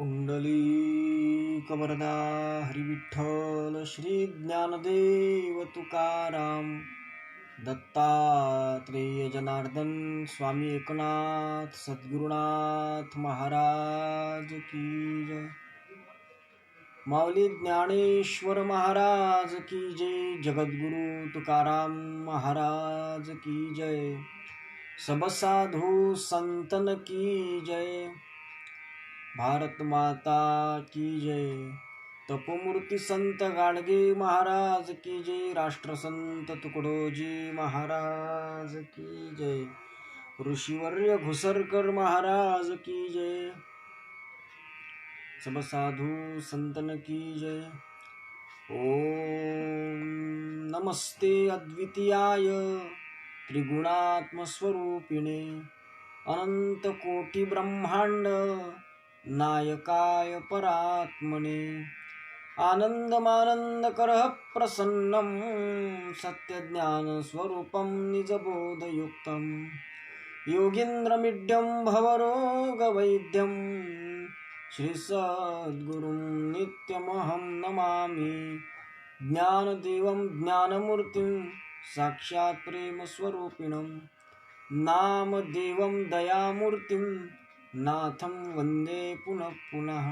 पुंडलीकवरदा हरिविठ्ठल श्री ज्ञानदेव तुकाराम दत्तात्रेय जनार्दन स्वामी एकनाथ सद्गुरुनाथ महाराज की जय। माऊली ज्ञानेश्वर महाराज की जय। जगद्गुरु तुकाराम महाराज की जय। सब साधु संतन की जय। भारत माता की जय। तपोमूर्ती संत गाडगे महाराज की जय। राष्ट्रसंत तुकडोजी महाराज की जय। ऋषिवर्य घुसरकर महाराज की जय। सब साधु संतन की जय। ओम नमस्ते अद्वितीयाय त्रिगुणात्म स्वरूपिणे अनंत कोटि ब्रह्मांड नायकाय परात्मने आनंदमानंदकरः प्रसन्नं सत्यज्ञान स्वरूपं निजबोधयुक्तं योगीन्द्रमिड्यं भवरोगवैद्यं श्री सद्गुरुं नित्यमहं नमामि। ज्ञानदेवं ज्ञानमूर्तिं साक्षात् प्रेमस्वरूपिणं नामदेवं दयामूर्तिं नाथं वन्दे पुनः पुनः।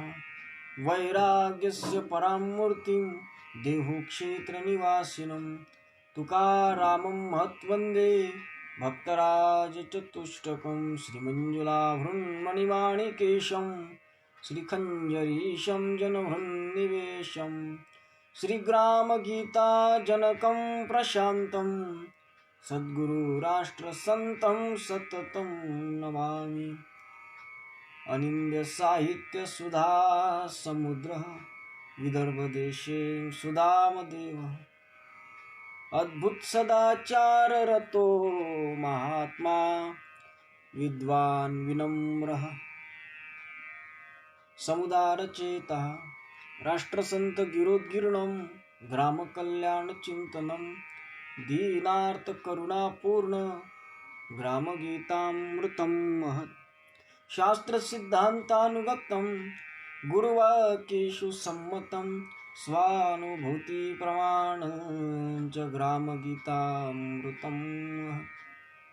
वैराग्यस्य परामूर्तिं देहुक्षेत्रनिवासिनं तुकारामं महत्वन्दे भक्तराजचतुष्टकं श्रीमञ्जुलाभृन्मणिमाणिकेशं श्रीखञ्जरीशं जनहृन्निवेशं श्रीग्रामगीताजनकं प्रशान्तं सद्गुरुराष्ट्रसन्तं सततं नमामि। अनिंद्य साहित्य सुधा समुद्र विदर्भदेशे सुधामदेव अद्भुत सदाचार रतो महात्मा विद्वान विनम्रः समुदार चेता राष्ट्रसंत गिरोद्गीर्णं ग्रामकल्याण चिंतनं दीनार्थ करुणापूर्ण ग्रामगीतामृतं महत् शास्त्र सिद्धांतानुगतं गुरुवाक्येषु सम्मतं स्वानुभूति प्रमाण च ग्रामगीतामृतं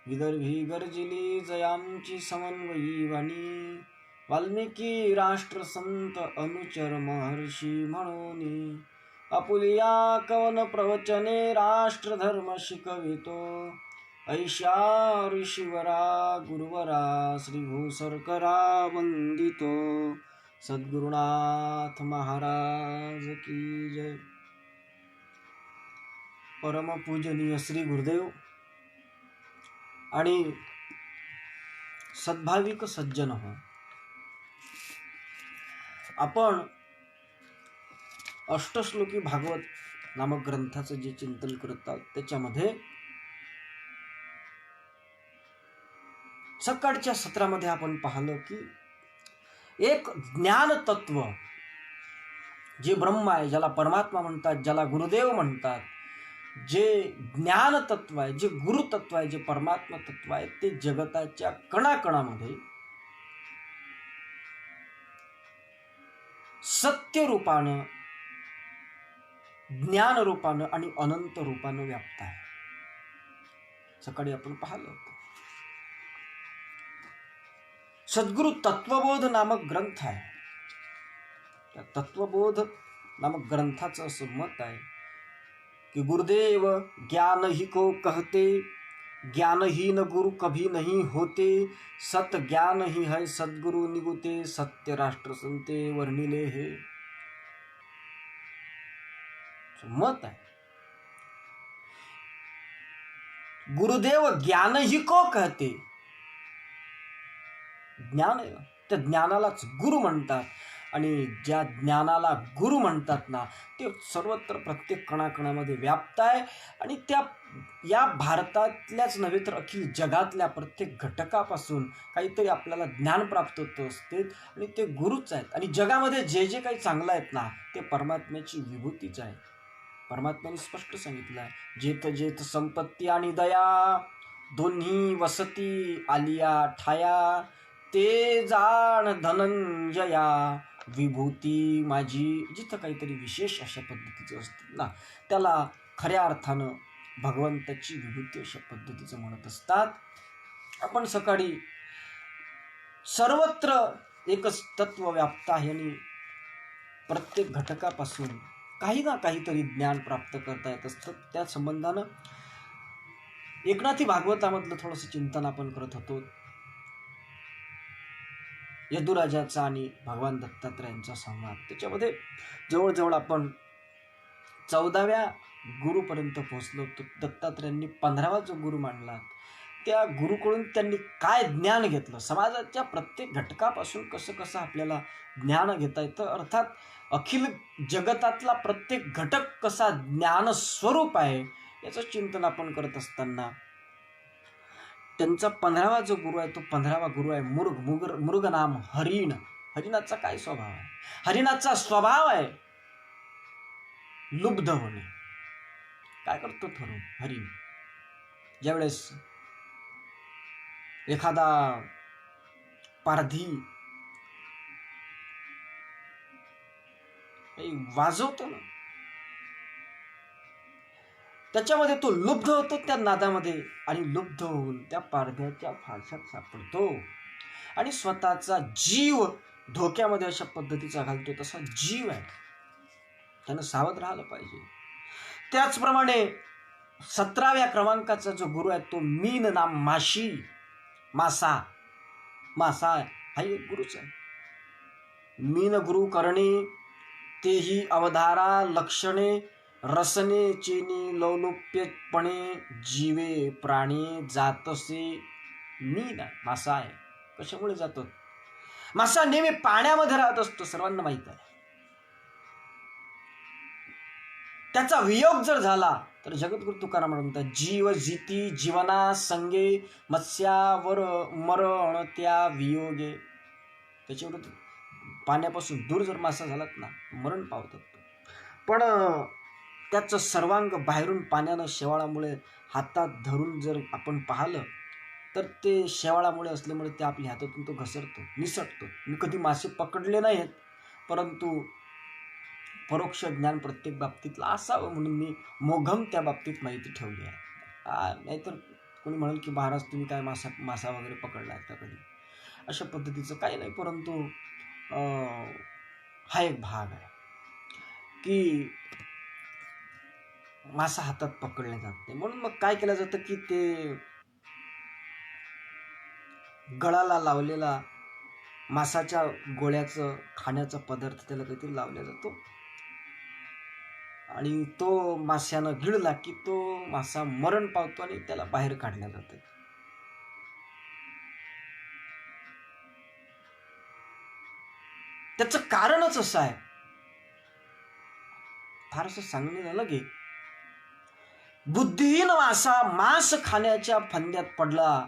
विदर्भी गर्जिली जयांची समन्वयी वाणी वाल्मिकी राष्ट्रसंत अनुचर महर्षी म्हणूनी आपुलिया कवन प्रवचने राष्ट्रधर्म शिकवितो ऐशा ऋषिवरा गुरुवरा श्री भूसरकरा वंदितो सद्गुरुनाथ महाराज की जय। परम पूजनीय श्री गुरुदेव आणि सद्भाविक सज्जन हो, आपण अष्टश्लोकी भागवत नामक ग्रंथाचं जे चिंतन करत आहोत त्याच्यामध्ये सकाळच्या सत्रामध्ये आपण पाहिलं की एक ज्ञान तत्व जे ब्रह्म आहे, ज्याला परमात्मा म्हणतात, ज्याला गुरुदेव म्हणतात, जे ज्ञान तत्व आहे, जे गुरु तत्व आहे, जे परमात्मा तत्व आहे, ते जगताच्या कणाकणामध्ये सत्य रूपानं, ज्ञान रूपानं आणि अनंत रूपानं व्याप्त आहे. सकाळी आपण पाहिलं होतं. सद्गुरु तत्वबोध नामक ग्रंथ आहे. त्या तत्वबोध नामक ग्रंथाचं असं मत आहे कि गुरुदेव ज्ञान ही को कहते, ज्ञानहीन गुरु कभी नहीं होते, सत ज्ञान ही है सद्गुरु निगुते, सत्य राष्ट्र संते वर्णिले हे मत आहे. गुरुदेव ज्ञान ही को कहते, ज्ञान आहे, त्या ज्ञानालाच गुरु म्हणतात आणि ज्या ज्ञानाला गुरु म्हणतात ना ते सर्वत्र प्रत्येक कणाकणामध्ये व्याप्त आहे आणि त्या या भारतातल्याच नव्हे तर अखिल जगातल्या प्रत्येक घटकापासून काहीतरी आपल्याला ज्ञान प्राप्त होत असते आणि ते गुरुच आहेत. आणि जगामध्ये जे जे काही चांगलं आहेत ना ते परमात्म्याची विभूतीच आहे. परमात्म्याने स्पष्ट सांगितलं आहे, जेथ जेथ संपत्ती आणि दया दोन्ही वसती आलिया ठाया, ते जाण धनंजया विभूती माझी, जिथं काहीतरी विशेष अशा पद्धतीचं असतं ना, त्याला खऱ्या अर्थानं भगवंताची विभूती अशा पद्धतीचं म्हणत असतात. आपण सकाळी सर्वत्र एकच तत्व व्याप्त आहे आणि प्रत्येक घटकापासून काही ना काहीतरी ज्ञान प्राप्त करता येत असतं. त्या संबंधानं एकनाथी भागवतामधलं थोडंसं चिंतन आपण करत होतो. यदुराजाचा आणि भगवान दत्तात्रयांचा संवाद, त्याच्यामध्ये जवळजवळ आपण 14व्या गुरुपर्यंत पोहोचलो. दत्तात्रयांनी 15वा जो गुरु मांडला, त्या गुरुकडून त्यांनी काय ज्ञान घेतलं, समाजाच्या प्रत्येक घटकापासून कसं कसं आपल्याला ज्ञान घेता येतं, अर्थात अखिल जगतातला प्रत्येक घटक कसा ज्ञान स्वरूप आहे याचं चिंतन आपण करत असताना त्यांचा 15वा जो गुरु आहे तो 15वा गुरु आहे मुर्ग नाम हरिण. हरिणाचा काय स्वभाव आहे? हरिणाचा स्वभाव आहे लुब्ध होणे. काय करतो हरिण? ज्यावेळेस एखादा पारधी वाजवतो ना, त्याच्यामध्ये तो लुब्ध होतो त्या नादामध्ये, आणि लुब्ध होऊन त्या पारध्याच्या फारशात सापडतो आणि स्वतःचा जीव धोक्यामध्ये अशा पद्धतीचा घालतो. तसा जीव आहे, त्यानं सावध राहिलं पाहिजे. त्याचप्रमाणे 17व्या क्रमांकाचा जो गुरु आहे तो मीन नाम माशी, मासा हा एक गुरुच आहे. मीन गुरु करणे तेही अवधारा लक्षणे, रसने चेनी लौलुप्यपणे, जीवे प्राणी जातसे. मीन आहे, मासा आहे. कशामुळे जातो? मासा नेहमी पाण्यामध्ये राहत असतो, सर्वांना माहित आहे. त्याचा वियोग जर झाला तर जगद्गुरु तुकाराम म्हणतात, जीव जिती जीवना संगे, मत्स्यावर मरण त्या वियोगे. त्याच्याविरुद्ध पाण्यापासून दूर जर मासा झालात ना, मरण पावतात. पण त्याचं सर्वांग बाहेरून पाण्यानं शेवाळामुळे हातात धरून जर आपण पाहिलं तर ते शेवाळामुळे असल्यामुळे ते आपल्या हातातून तो घसरतो, निसटतो. मी कधी मासे पकडले नाहीत, परंतु परोक्ष ज्ञान प्रत्येक बाबतीतलं असावं म्हणून मी मोघम त्या बाबतीत माहिती ठेवली आहे. नाहीतर कोणी म्हणेल की महाराज तुम्ही काय मासा वगैरे पकडला का कधी? अशा पद्धतीचं काही नाही, परंतु हा एक भाग आहे की मासा हातात पकडला जात नाही. म्हणून मग काय केलं जातं की ते गळाला लावलेला मासाच्या गोळ्याचं खाण्याचा पदार्थ त्याला काहीतरी लावला जातो आणि तो माशानं गिळला की तो मासा मरण पावतो आणि त्याला बाहेर काढल्या जातं. त्याचं कारणच असं आहे, फारसं सांगणे झालं की बुद्धिहीन मासा मांस खाण्याच्या फंद्यात पडला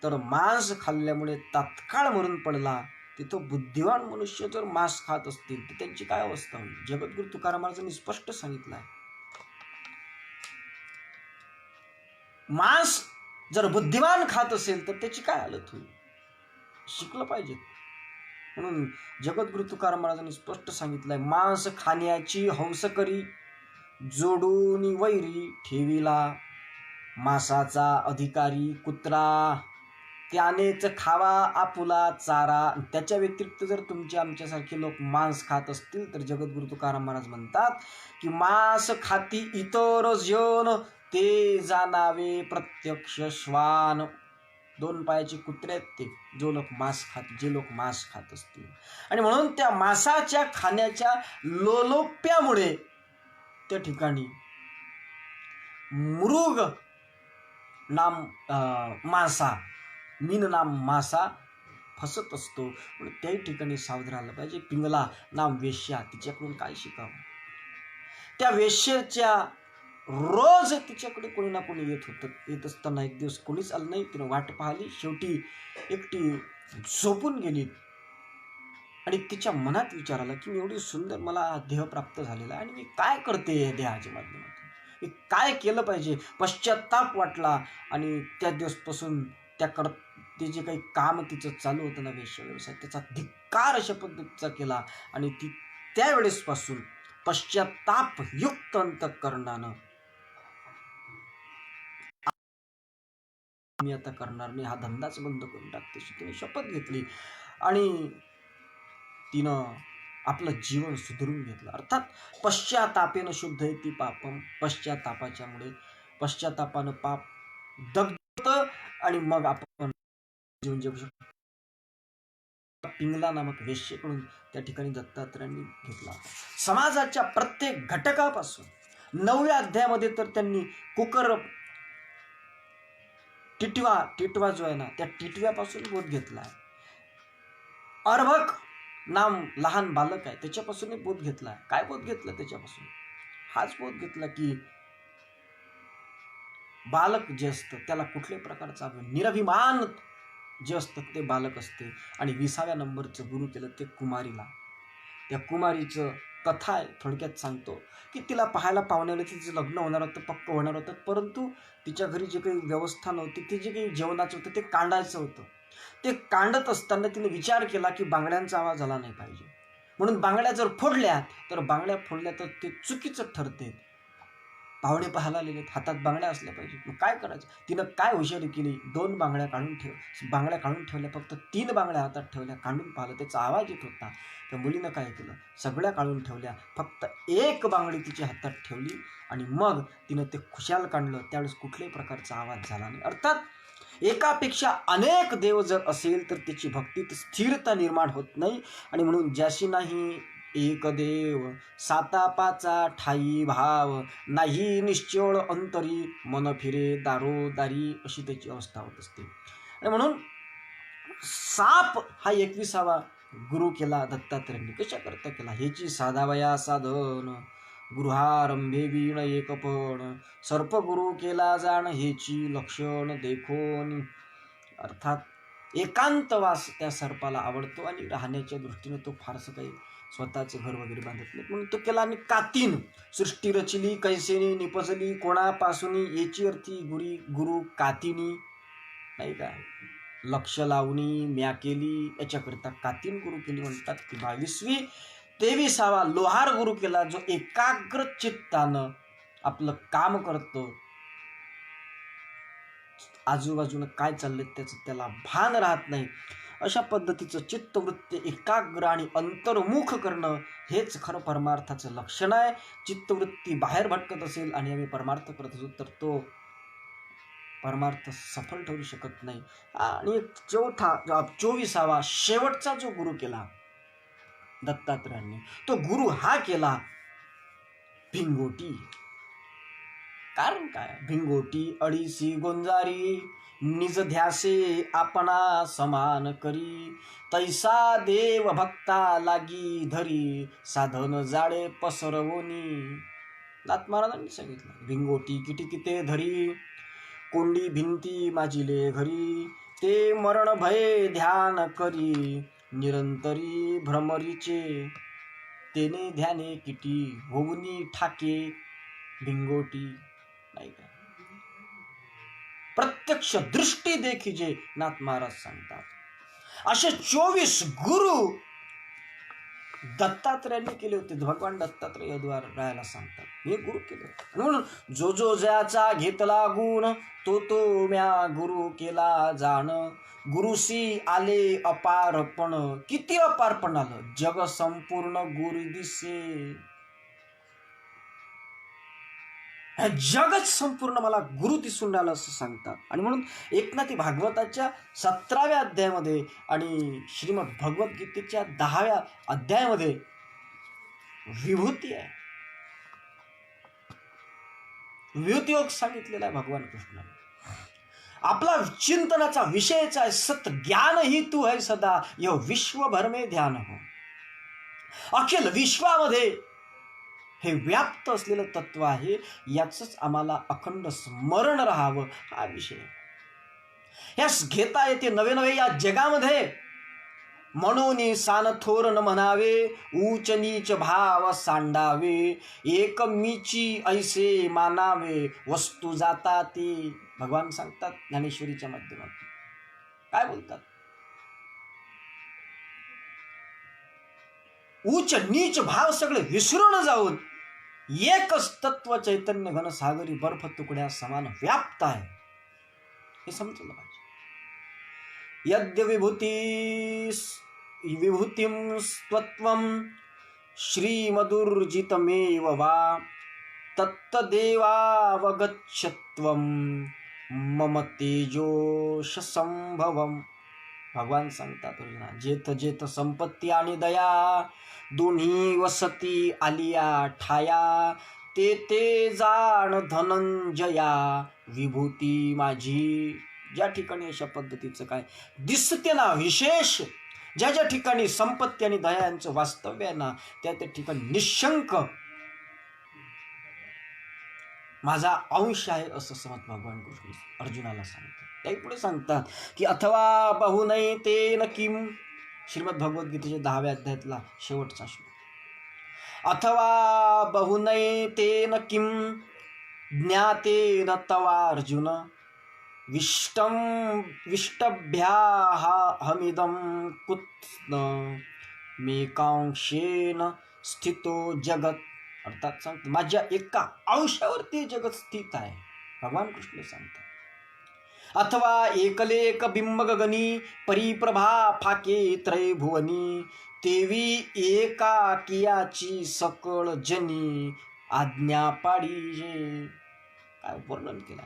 तर मांस खाल्ल्यामुळे तात्काळ मरून पडला. तिथं बुद्धिवान मनुष्य जर मांस खात असतील तर त्यांची काय अवस्था होईल? जगद्गुरु तुकाराम महाराजांनी स्पष्ट सांगितलं आहे. मांस जर बुद्धिवान खात असेल तर त्याची काय हालत होईल? शिकलं पाहिजे. म्हणून जगद्गुरु तुकाराम महाराजांनी स्पष्ट सांगितलंय, मांस खाण्याची हौस करी जोडून वैरी ठेविला, मांसाचा अधिकारी कुत्रा त्यानेच खावा आपुला चारा. त्याच्या व्यतिरिक्त जर तुमचे आमच्यासारखे लोक मांस खात असतील तर जगद्गुरु तुकाराम महाराज म्हणतात की मांस खाती इतर जन ते जाणावे प्रत्यक्ष श्वान. 2 पायाचे कुत्रे आहेत ते जे लोक मांस खात असतील. आणि म्हणून त्या मांसाच्या खाण्याच्या लोलोप्यामुळे त्या ठिकाणी मृग नाम मासा, मीन नाम मासा फसत असतो. म्हणून त्याही ठिकाणी सावध राहिलं पाहिजे. पिंगला नाम वेश्या, तिच्याकडून काय शिकावं? त्या वेश्येच्या रोज तिच्याकडे कोणी ना कोणी येत असताना एक दिवस कोणीच आलं नाही. तिनं वाट पाहिली, शेवटी एकटी झोपून गेली आणि तिच्या मनात विचार आला की एवढी सुंदर मला देह प्राप्त झालेला आहे आणि मी काय करते या देहाच्या माध्यमातून, मी काय केलं पाहिजे? पश्चाताप वाटला आणि त्या दिवसपासून ते जे काही काम तिचं चालू होतं ना वेश्या व्यवसाय, त्याचा धिक्कार अशा पद्धतीचा केला आणि ती त्यावेळेसपासून पश्चातापयुक्त अंतःकरणानं मी आता करणार नाही, हा धंदाच बंद करून टाकते तिने शपथ घेतली आणि तिनं आपलं जीवन सुधरून घेतलं. अर्थात पश्चातापेन शुद्ध ती पापम, पश्चातापानं पाप दग्ध आणि मग आपण जीवन जगू शकतो. पिंगला नामक वेश्येकडून त्या ठिकाणी दत्तात्रयांनी घेतला. समाजाच्या प्रत्येक घटकापासून 9व्या अध्यायामध्ये तर त्यांनी कुकर टिटवा जो आहे ना, त्या टिटव्यापासून बोध घेतलाय. अर्भक नाम लहान बालक आहे, त्याच्यापासून बोध घेतलाय. काय बोध घेतला त्याच्यापासून? हाच बोध घेतला की बालक जे असतं त्याला कुठल्याही प्रकारचा निरभिमान जे असतं ते बालक असते. आणि 20व्या नंबरचं गुरु केलं ते कुमारीला. त्या कुमारीचं कथा आहे, थोडक्यात सांगतो की तिला पाहायला पाहुण्याला तिचं लग्न होणार होतं, पक्क होणार होतं, परंतु तिच्या घरी जे काही व्यवस्था नव्हती, ते जे काही जेवणाचं होतं ते कांडायचं होतं. ते कांडत असताना तिने विचार केला की बांगड्यांचा आवाज झाला नाही पाहिजे, म्हणून बांगड्या जर फोडल्या तर बांगड्या फोडल्या तर ते चुकीचं ठरते. पाहुणे पाहायला आलेले, हातात बांगड्या असल्या पाहिजे. मग काय करायचं? तिनं काय हुशारी केली, 2 बांगड्या काढून ठेवल्या, फक्त 3 बांगड्या हातात ठेवल्या. काढून पाहिलं त्याचा आवाज येत होता. त्या मुलीनं काय केलं, सगळ्या काढून ठेवल्या, फक्त 1 बांगडी तिच्या हातात ठेवली आणि मग तिनं ते खुशाल काढलं. त्यावेळेस कुठल्याही प्रकारचा आवाज झाला नाही. अर्थात एकापेक्षा अनेक देव जर असेल तर त्याची भक्तीत स्थिरता निर्माण होत नाही. आणि म्हणून ज्याशी नाही एक देव, सातापाचा ठाई भाव, नाही निश्चळ अंतरी, मन फिरे दारोदारी, अशी त्याची अवस्था होत असते. आणि म्हणून साप हा 21वा गुरु केला दत्तात्रयांनी. कशा करता केला? ह्याची साधावया साधन, गृहारंभे वीण एकपण, सर्प गुरु केला जाण, हेची लक्षण देखोन. अर्थात एकांतवास त्या सर्पाला आवडतो आणि राहण्याच्या दृष्टीने तो फारसं काही स्वतःचे घर वगैरे बांधत नाही, म्हणून तो केला. आणि कातीन, सृष्टी रचली कैसेनी निपजली कोणापासून, याची अर्थी गुरु कातिनी, नाही का, लक्ष लावणी म्या केली, याच्याकरिता कातीन गुरु केली म्हणतात. ती 22वी. 23वा लोहार गुरु केला, जो एकाग्र चित्तानं आपलं काम करतो, आजूबाजूनं काय चाललंय त्याचं त्याला भान राहत नाही, अशा पद्धतीचं चित्तवृत्ती एकाग्र आणि अंतर्मुख करणं हेच खरं परमार्थाचं लक्षण आहे. चित्तवृत्ती बाहेर भटकत असेल आणि आम्ही परमार्थ करत असू तर तो परमार्थ सफल ठरू शकत नाही. आणि 24वा शेवटचा जो गुरु केला दत्तात्रयांनी, तो गुरु हा केला भिंगोटी. कारण काय? भिंगोटी अडीसी गोंजारी, निज ध्यासे आपणा समान करी, तैसा देव भक्ता लागी धरी, साधन जाळे पसरवोनी. नाथ महाराजांनी सांगितलं, भिंगोटी किती धरी, कोंडी भिंती माजिले घरी, ते मरण भय ध्यान करी, निरंतरी भ्रमरीचे, तेने ध्याने किटी, होऊनी ठाके भिंगोटी. नाही का, प्रत्यक्ष दृष्टी देखीजे, नाथ महाराज सांगतात. असे 24 गुरु दत्तात्रयांनी केले होते. भगवान दत्तात्रय राहायला सांगतात, हे गुरु केले. म्हणून जो ज्याचा घेतला गुण, तो म्या गुरु केला जाण, गुरुसी आले अपारपण, किती अपारपण आलं, जग संपूर्ण गुरु दिसे. जगच संपूर्ण मला गुरु दिसून राहिलं असं सांगतात. आणि म्हणून एकनाथी भागवताच्या 17व्या अध्यायामध्ये आणि श्रीमद भगवद्गीतेच्या 10व्या अध्यायामध्ये विभूती आहे, विभूती योग सांगितलेला आहे भगवान कृष्णाने. आपला चिंतनाचा विषयच आहे, सत ज्ञान ही तू है सदा, यह विश्वभर में ध्यान हो. अखिल विश्वामध्ये हे व्याप्त असलेलं तत्व आहे, याच आम्हाला अखंड स्मरण राहावं, हा विषय. यास घेता येते नवे या जगामध्ये, म्हणून सान थोर न म्हणावे, ऊच नीच भाव सांडावे, एक मीची ऐसे मानावे, वस्तू जाता ती. भगवान सांगतात ज्ञानेश्वरीच्या माध्यमातून. काय बोलतात? उच्च नीच भाव सगळे विसरून जाऊन एकच तत्व चैतन्य घन सागरी बर्फ तुकड्या समान व्याप्त आहे, हे समजलं पाहिजे. यद्य विभूतिम स्वत्वम श्रीमदुर्जितमेव वा तत्तदेवावगच्छत्वम मम तेजोश संभवम. भगवान सांगतात अर्जुना, जेथ जेथ संपत्ती आणि दया दोन्ही वसती आलिया ठाया, ते ते जाण धनंजया विभूती माझी. ज्या ठिकाणी अशा पद्धतीचं काय दिसते ना विशेष, ज्या ज्या ठिकाणी संपत्ती आणि दया यांचं वास्तव्य आहे ना, त्या त्या ठिकाणी निशंक माझा अंश आहे असं समज भगवान कृष्ण अर्जुनाला सांगतात. त्याही पुढे सांगतात की अथवा बहुनय तेन किम, श्रीमद भगवद्गीतेच्या 10व्या अध्यायातला शेवटचा श्लोक. अथवा बहुनय तेन किम ज्ञातेन तवा अर्जुन विष्टभ्याहमिदं कुत्न मेकांशेन स्थितो जगत. अर्थात सांगतो माझ्या एका अंशावरती जगत स्थित आहे, भगवान कृष्ण सांगतात. अथवा एकलेक बिंब गगनी परिप्रभा फाके त्रय भुवनी, तेवी एकाकियाची सकळ जनी आज्ञा पाडीजे. काय वर्णन केलं.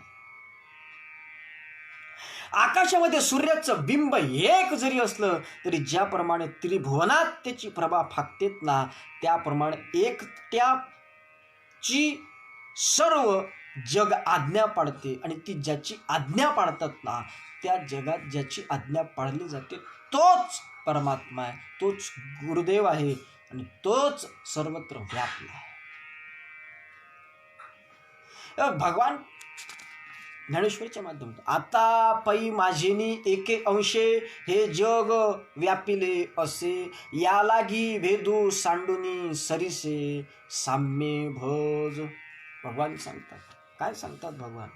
आकाशामध्ये सूर्याचं बिंब एक जरी असलं तरी ज्याप्रमाणे त्रिभुवनात त्याची प्रभा फाकतेत ना, त्याप्रमाणे एकट्याची सर्व जग आज्ञा पाळते. आणि ती ज्याची आज्ञा पाळतात ना, त्या जगात ज्याची आज्ञा पाळली जाते तोच परमात्मा आहे, तोच गुरुदेव आहे आणि तोच सर्वत्र व्यापला आहे. भगवान ज्ञानेश्वरीच्या माध्यमातून आता पै माझेनी एके अंशे हे जग व्यापिले असे, या लागी भेदू सांडुनी सरिसे साम्ये भज. भगवान सांगतात. काय सांगतात भगवान?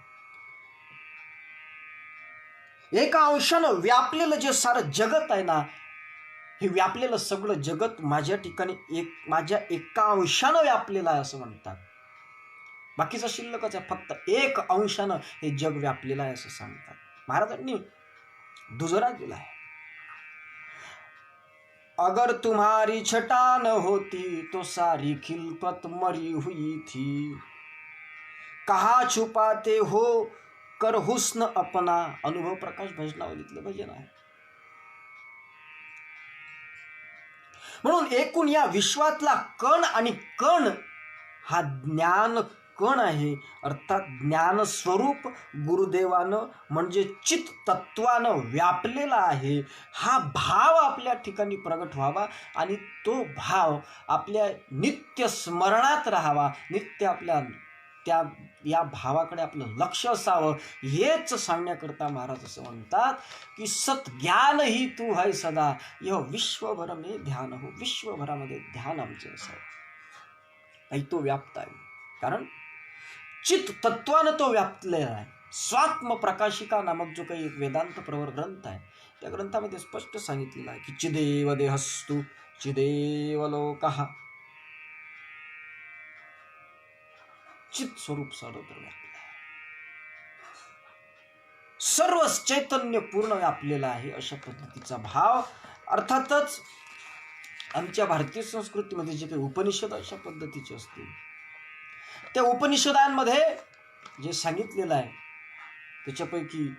एका अंशानं व्यापलेलं जे सारं जगत आहे ना, हे व्यापलेलं सगळं जगत माझ्या ठिकाणी माझ्या एका अंशानं व्यापलेलं आहे असं म्हणतात. बाकीचं शिल्लकच आहे, फक्त एक अंशानं हे जग व्यापलेलं आहे असं सांगतात. महाराजांनी दुजोरा दिला आहे. अगर तुम्हारी छटा न होती तो सारी खिलकत मरी हुई थी, कहा छुपाते हो कर हुस्न अपना. अनुभव प्रकाश भजनावलीतलं भजन आहे. म्हणून एकूण या विश्वातला कण आणि कण हा ज्ञान कण आहे. अर्थात ज्ञान स्वरूप गुरुदेवानं म्हणजे चित तत्वानं व्यापलेला आहे. हा भाव आपल्या ठिकाणी प्रगट व्हावा आणि तो भाव आपल्या नित्य स्मरणात राहावा, नित्य आपल्या या भावाकडे आपलं लक्ष असावं. हेच सांगण्याकरता महाराज असं म्हणतात की सत ज्ञान ही तू है सदा, यह विश्वभर में ध्यान हो. विश्वभरामध्ये ध्यान आमचं असावं. काही तो व्याप्त आहे, कारण चित तत्वानं तो व्यापलेला आहे. स्वात्म प्रकाशिका नामक जो काही एक वेदांत प्रवर ग्रंथ आहे, त्या ग्रंथामध्ये स्पष्ट सांगितलेलं आहे की चिदेव देहस्तु चिदेव लोकः. चित स्वरूप सर्वत्र व्यापलेलं आहे, सर्व चैतन्य पूर्ण व्यापलेला आहे. अशा पद्धतीचा भाव. अर्थातच आमच्या भारतीय संस्कृतीमध्ये जे काही उपनिषद अशा पद्धतीचे असतील, त्या उपनिषदांमध्ये जे सांगितलेलं आहे त्याच्यापैकी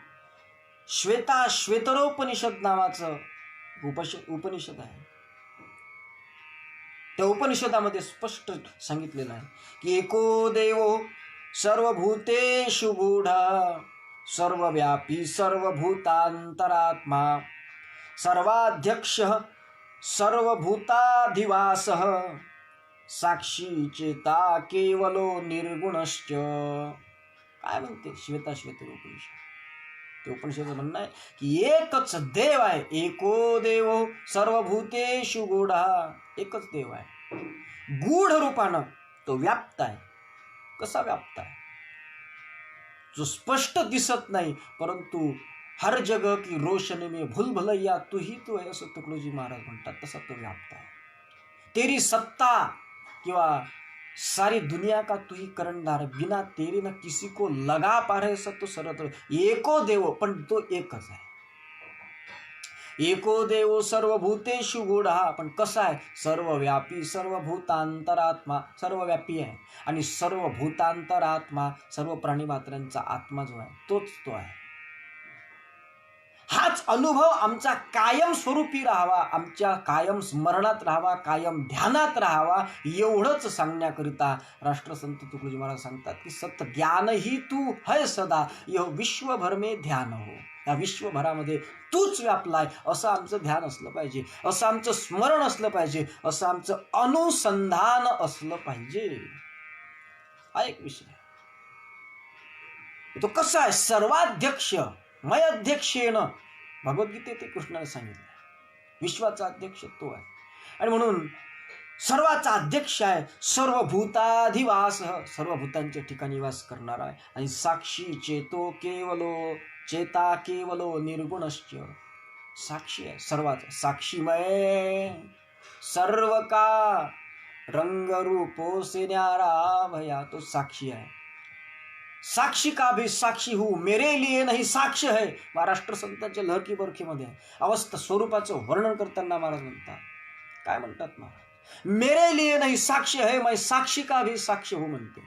श्वेतरोपनिषद नावाचं उपनिषद आहे. त्या उपनिषदामध्ये स्पष्ट सांगितलेलं आहे की एको देवो सर्वभूतेषु गूढः सर्वव्यापी सर्वभूतांतरात्मा सर्वाध्यक्षः सर्वभूताधिवासः साक्षी चेता केवलो निर्गुणश्च. काय म्हणते श्वेतरोपनिषद? ते उपनिषदाचं म्हणणं आहे की एकच देव आहे. एको देव सर्वभूतेषु गूढः. एकच देव आहे, गूढ रूपानं तो व्याप्त आहे. कसा व्याप्त आहे? जो स्पष्ट दिसत नाही, परंतु हर जग की रोशनी में भूल भुलैया तू ही तू आहे असं तुकडोजी महाराज म्हणतात. तसा तो व्याप्त आहे. तेरी सत्ता किंवा सारी दुनिया का तू ही करंडार, बिना तेरी न किसी को लगा पा रहे असं तो सर्वत्र एको देव, पण तो एकच आहे. एको देव सर्वभूतेषु गूढः, पण कसा आहे सर्वव्यापी, सर्वभूतांतरात्मा, सर्वव्यापी आहे आणि सर्वभूतांतरात्मा, सर्व प्राणी मात्रांचा आत्मा जो आहे तोच तो आहे. हाच अनुभव आमचा कायम स्वरूपी राहावा, आमच्या कायम स्मरणात राहावा, कायम ध्यानात राहावा, एवढंच सांगण्याकरिता राष्ट्रसंत तुकडोजी महाराज सांगतात की सत ज्ञान ही तू है सदा, यह विश्वभर में ध्यान हो. या विश्वभरामध्ये तूच व्यापलाय असं आमचं ध्यान असलं पाहिजे, असं आमचं स्मरण असलं पाहिजे, असं आमचं अनुसंधान असलं पाहिजे. हा एक विषय. तो कसा आहे सर्वाध्यक्ष मय अध्यक्षेन, भगवद्गीतेत कृष्णाने सांगितलं विश्वाचा अध्यक्ष तो आहे. आणि म्हणून सर्वाचा अध्यक्ष आहे, सर्वभूताधिवास, सर्व भूतांच्या ठिकाणी वास करणारा आहे. आणि साक्षी चेतो केवलो, चेता केवलो निर्गुणश्च, साक्षी आहे सर्वाचा, साक्षीमय सर्व का रंगरूपो से न्यारा भया, तो साक्षी आहे. साक्षी का भी साक्षी हूँ मेरे लिए नहीं साक्ष्य है, महाराष्ट्र संतांच्या लहरकी बरखीमध्ये अवस्था स्वरूपाचं वर्णन करताना महाराज म्हणतात, काय म्हणतात महाराज, मेरे लिए नहीं साक्ष्य है मैं साक्षी का भी साक्ष्य हूँ म्हणते.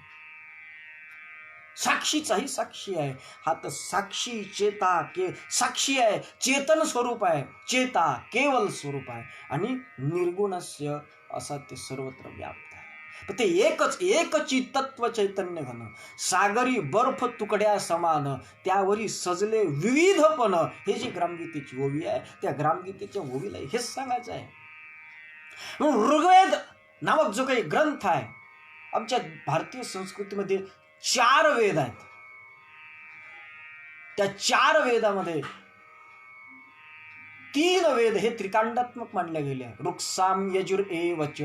साक्षीचाही साक्षी आहे. हा तर साक्षी चेता के साक्षी आहे, चेतन स्वरूप आहे, चेता केवल स्वरूप आहे आणि निर्गुणस्य असा ते सर्वत्र व्याप्त आहे. ते एकची तत्व चैतन्य घन, सागरी बर्फ तुकड्या समान, त्यावरी सजले विविधपण. हे जी ग्रामगीतेची ओवी आहे, त्या ग्रामगीतेच्या ओवीला हेच सांगायचं आहे. ऋग्वेद नामक जो काही ग्रंथ आहे, आमच्या भारतीय संस्कृतीमध्ये 4 वेद आहेत. त्या 4 वेदामध्ये 3 वेद हे त्रिकांडात्मक मानले गेले आहे. ऋक् साम यजुर एवच,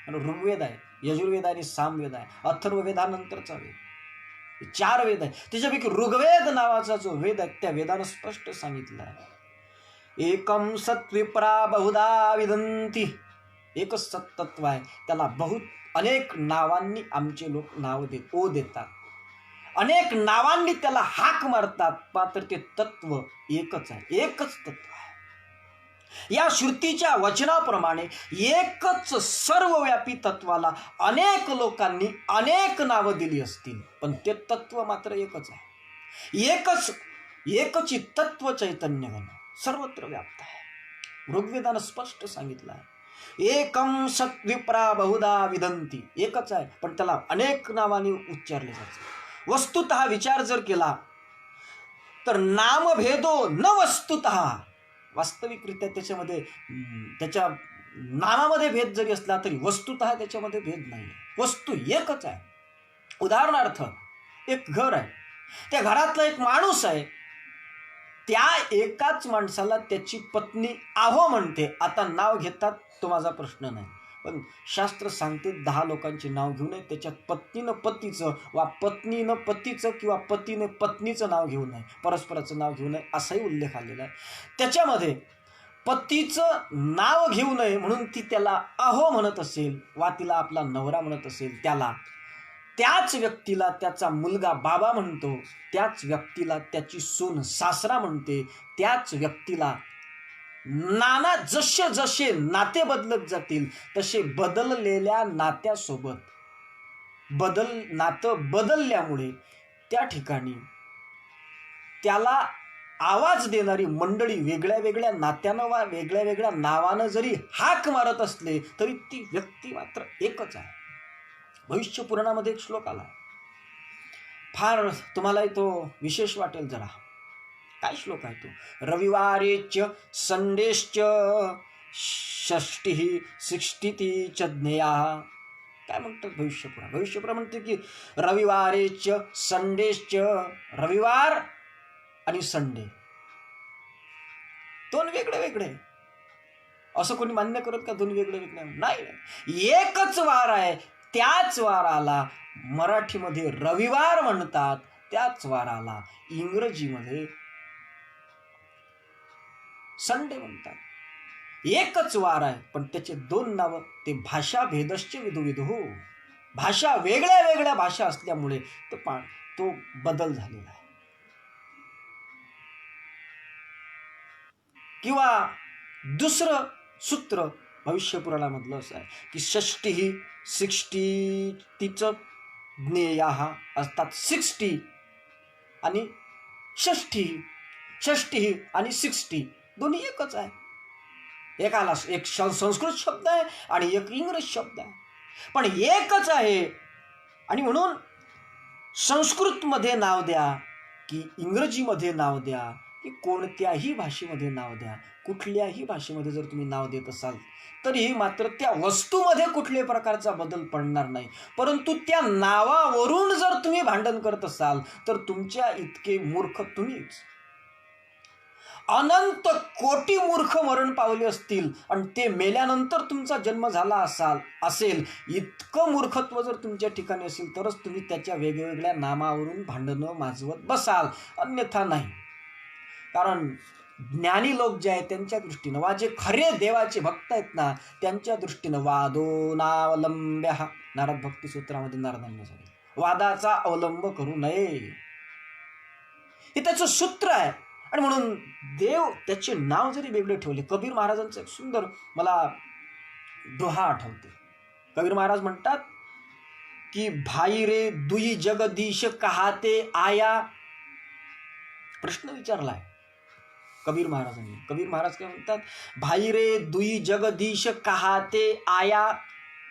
ऋग्वेद आहे, यजुर्वेद आणि सामवेद आहे, अथर्ववेद हा नंतरचा वेद. 4 वेद आहे. त्याच्यापैकी ऋग्वेद नावाचा जो वेद आहे त्या वेदानं स्पष्ट सांगितलं आहे एकम सत्विप्रा बहुधा विदंती, एकच सत्तत्व आहे, त्याला अनेक नावांनी आमचे लोक नाव देतात, अनेक नावांनी त्याला हाक मारतात, मात्र ते तत्व एकच आहे, एकच तत्व आहे. या श्रुतीच्या वचनाप्रमाणे एकच सर्वव्यापी तत्वाला अनेक लोकांनी अनेक नावं दिली असतील, पण ते तत्व मात्र एकच आहे. एकची तत्व चैतन्य घन सर्वत्र व्याप्त आहे. ऋग्वेदानं स्पष्ट सांगितलं आहे एकम सत्विप्रा बहुधा विदंती, एकच आहे पण त्याला अनेक नावांनी उच्चारले जाते. वस्तुतः विचार जर केला तर नामभेदो न वस्तुतः, वास्तविकरित्या त्याच्यामध्ये त्याच्या नामामध्ये भेद जरी असला तरी वस्तुतः त्याच्यामध्ये भेद नाही, वस्तू एकच आहे. उदाहरणार्थ एक घर आहे, त्या घरातला एक माणूस आहे, त्या एकाच माणसाला त्याची पत्नी आहो म्हणते. आता नाव घेतात तो माझा प्रश्न नाही, पण शास्त्र सांगते 10 लोकांची नाव घेऊ नये, त्याच्यात पत्नीनं पतीचं वा पत्नीनं पतीचं किंवा पतीने पत्नीचं नाव घेऊ नये, परस्पराचं नाव घेऊ नये असाही उल्लेख आलेला आहे. त्याच्यामध्ये पतीचं नाव घेऊ नये म्हणून ती त्याला अहो म्हणत असेल वा तिला आपला नवरा म्हणत असेल, त्याच व्यक्तीला त्याचा मुलगा बाबा म्हणतो, त्याच व्यक्तीला त्याची सून सासरा म्हणते, त्याच व्यक्तीला नाना जसे जसे नाते बदलत जातील तसे बदललेल्या नात्यासोबत नातं बदलल्यामुळे त्या ठिकाणी त्याला आवाज देणारी मंडळी वेगळ्या वेगळ्या नात्यानं वा वेगळ्या वेगळ्या नावानं जरी हाक मारत असले तरी ती व्यक्ती मात्र एकच आहे. भविष्य पुराणामध्ये एक श्लोक आला, फार तुम्हालाही तो विशेष वाटेल जरा. काय श्लोक आहे तो? रविवारेच संडेश्च षष्टिः सिक्ष्टिति च ज्ञेया. काय म्हणतात भविष्यपुराण? भविष्यपुराण म्हणते की रविवारेच संडेश्च, रविवार आणि संडे दोन वेगळे वेगळे, असं कोणी मान्य करत का दोन वेगळे वेगळे? नाही, एकच वार आहे. त्याच वाराला मराठीमध्ये रविवार म्हणतात, त्याच वाराला इंग्रजीमध्ये संडे म्हणतात. एकच वार आहे पण त्याचे दोन नावं. ते भाषा भेदश्च विदुविदुः. भाषा वेगळ्या वेगळ्या भाषा असल्यामुळे तो बदल झालेला आहे. किंवा दुसरं सूत्र भविष्यपुराणामधलं असं आहे की षष्टी ही 60 ज्ञेयाः असतात. 60 आणि षष्टी आणि 60 दोन्ही एकच आहे. एकाला एक संस्कृत शब्द आहे आणि एक इंग्रजी शब्द आहे, पण एकच आहे. आणि म्हणून संस्कृतमध्ये नाव द्या की इंग्रजीमध्ये नाव द्या की कोणत्याही भाषेमध्ये नाव द्या, कुठल्याही भाषेमध्ये जर तुम्ही नाव देत असाल तरीही मात्र त्या वस्तूमध्ये कुठल्याही प्रकारचा बदल पडणार नाही. परंतु त्या नावावरून जर तुम्ही भांडण करत असाल तर तुमच्या इतके मूर्ख तुम्हीच. अनंत कोटी मूर्ख मरण पावले असतील आणि ते मेल्यानंतर तुमचा जन्म झाला असेल इतकं मूर्खत्व जर तुमच्या ठिकाणी असेल तरच तुम्ही त्याच्या वेगवेगळ्या नामावरून भांडणं माजवत बसाल, अन्यथा नाही. कारण ज्ञानी लोक जे आहेत त्यांच्या दृष्टीनं वा जे खरे देवाचे भक्त आहेत ना त्यांच्या दृष्टीनं वादो नावलंब्य, नारद भक्ती सूत्रामध्ये नारदांनी सांगितलं वादाचा अवलंब करू नये, हे त्याचं सूत्र आहे. आणि म्हणून देव त्याचे नाव जरी वेगळे ठेवले, कबीर महाराजांचं एक सुंदर मला दोहा आठवते. कबीर महाराज म्हणतात की भाई रे दुई जगदीश कहाते आया. प्रश्न विचारलाय कबीर महाराजांनी. कबीर महाराज काय म्हणतात, भाई रे दुई जगदीश कहाते आया.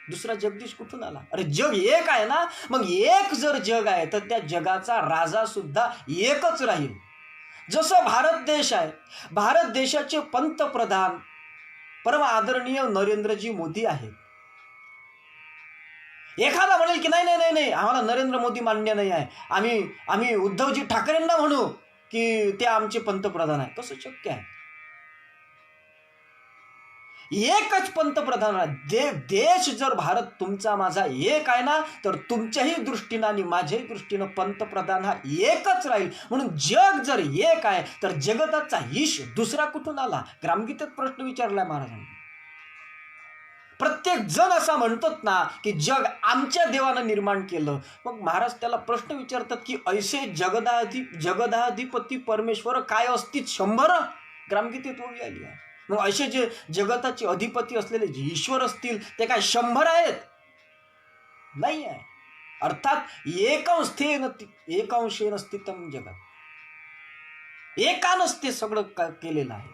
दुसरा जगदीश कुठून आला? अरे जग एक आहे ना, मग एक जर जग आहे तर त्या जगाचा राजा सुद्धा एकच राहील. जसं भारत देश आहे, भारत देशाचे पंतप्रधान परम आदरणीय नरेंद्रजी मोदी आहेत. एखादा म्हणेल की नाही आम्हाला नरेंद्र मोदी मान्य नाही आहे, आम्ही उद्धवजी ठाकरेंना म्हणू की ते आमचे पंतप्रधान आहे. कसं शक्य आहे? एकच पंतप्रधान आहे. देश जर भारत तुमचा माझा एक आहे ना तर तुमच्याही दृष्टीनं आणि माझ्याही दृष्टीनं पंतप्रधान हा एकच राहील. म्हणून जग जर एक आहे तर जगताचा ईश दुसरा कुठून आला? ग्रामगीतेत प्रश्न विचारलाय महाराजांनी. प्रत्येक जण असा म्हणतात ना की जग आमच्या देवानं निर्माण केलं. मग महाराज त्याला प्रश्न विचारतात की ऐसे जगदाधिपती परमेश्वर काय असतील 100? ग्रामगीतेत ओळी आली आहे. मग असे जे जगताचे अधिपती असलेले जे ईश्वर असतील ते काय 100 आहेत? नाही आहे. अर्थात एकांशेन स्थितम जगत, एकानंच ते सगळं केलेलं आहे,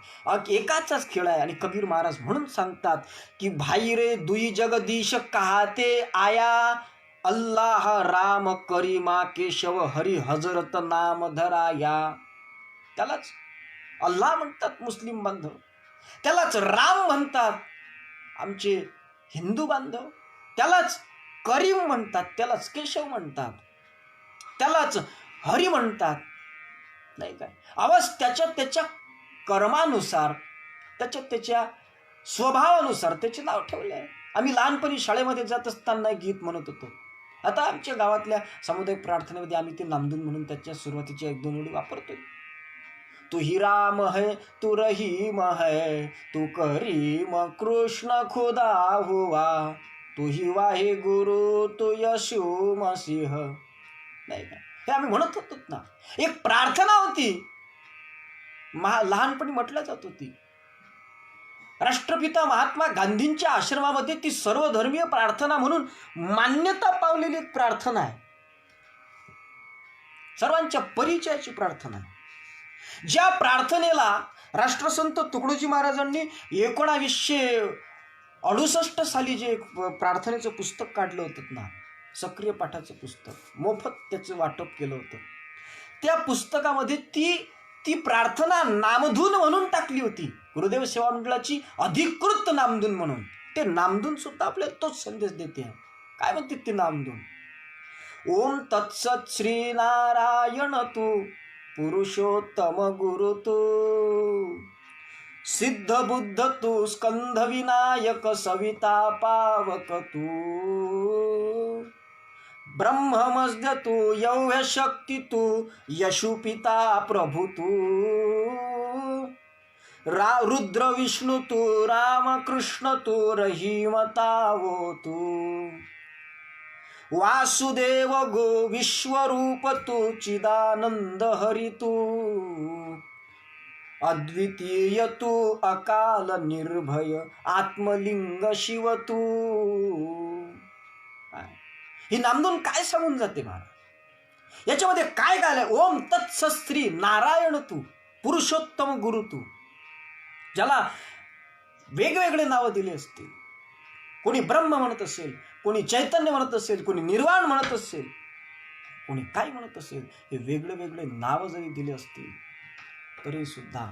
एकाचाच खेळ आहे. आणि कबीर महाराज म्हणून सांगतात की भाई रे दुई जगदीश कहाते आया, अल्लाह राम करीमा केशव हरी हजरत नाम धराया. त्यालाच अल्लाह म्हणतात मुस्लिम बांधव, त्यालाच राम म्हणतात आमचे हिंदू बांधव, त्यालाच करीम म्हणतात, त्यालाच केशव म्हणतात, त्यालाच हरी म्हणतात. नाही काय आवाज त्याच्या कर्मानुसार, त्याच्या स्वभावानुसार त्याचे नाव ठेवले आहे. आम्ही लहानपणी शाळेमध्ये जात असताना गीत म्हणत होतो. आता आमच्या गावातल्या सामुदायिक प्रार्थनेमध्ये आम्ही ते नामधून म्हणून त्याच्या सुरुवातीच्या 1-2 ओळी वापरतोय. तू ही राम है तू रहीम है तू करीम कृष्ण खुदा हुआ, तू ही वाहे गुरु तू यशू मसीह. नाही का हे आम्ही म्हणत होतो ना. एक प्रार्थना होती, लहानपणी म्हटल्या जात होती. राष्ट्रपिता महात्मा गांधींच्या आश्रमामध्ये ती सर्वधर्मीय प्रार्थना म्हणून मान्यता पावलेली एक प्रार्थना आहे. सर्वांच्या परिचयाची प्रार्थना आहे. ज्या प्रार्थनेला राष्ट्रसंत तुकडोजी महाराजांनी 1968 साली जे प्रार्थनेचं पुस्तक काढलं होतं ना, सक्रिय पाठाचं पुस्तक, मोफत त्याचं वाटप केलं होतं. त्या पुस्तकामध्ये ती प्रार्थना नामधून म्हणून टाकली होती, गुरुदेव सेवा मंडळाची अधिकृत नामधून म्हणून. ते नामधून सुद्धा आपल्याला तोच संदेश देते. काय म्हणते ते नामधून? ओम तत्सत श्री नारायण तू पुरुषोत्तम गुरु तू, सिद्ध बुद्ध तू, स्कंध विनायक सविता पावक तू, ब्रह्ममस्य तू, यौह शक्ती तू, यशुपिता प्रभू तू, रुद्र विष्णू तू, राम कृष्ण तू, रहीमतावो तू, वासुदेव गो विश्वरूप तू, चिदानंद हरी तू, अद्वितीय तू, अकाल निर्भय, आत्मलिंग शिव तू. ही नामधून काय सांगून जाते महाराज? याच्यामध्ये काय गायलंय? ओम तत्सस्त्री नारायण तू, पुरुषोत्तम गुरु तू. ज्याला वेगवेगळे नावं दिले असतील, कोणी ब्रह्म म्हणत असेल, कोणी चैतन्य म्हणत असेल, कोणी निर्वाण म्हणत असेल, कोणी काय म्हणत असेल, हे वेगळे वेगळे नावं जरी दिले असतील तरी सुद्धा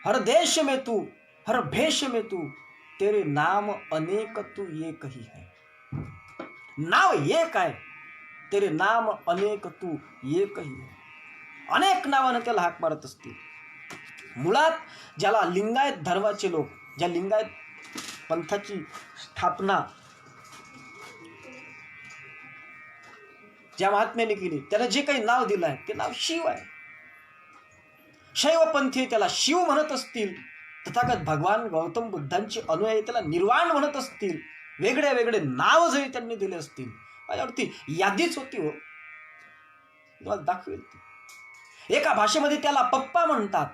हर देश में तू, हर भेष में तू, तेरे नाम अनेक तू एक ही है. नाव एक आहे, तेरे नाम अनेक तू एक ही है. अनेक नावानं त्याला हाक मारत असतील. मुळात ज्याला लिंगायत धर्माचे लोक, ज्या लिंगायत पंथाची स्थापना ज्या महात्म्याने केली, त्याला जे काही नाव दिलं आहे ते नाव शिव आहे. शैवपंथी त्याला शिव म्हणत असतील, तथागत भगवान गौतम बुद्धांचे अनुयायी त्याला निर्वाण म्हणत असतील, वेगळे वेगळे नाव जरी त्यांनी दिले असतील, माझ्यावरती यादीच होती हो, तुम्हाला दाखवेल ती. एका भाषेमध्ये त्याला पप्पा म्हणतात,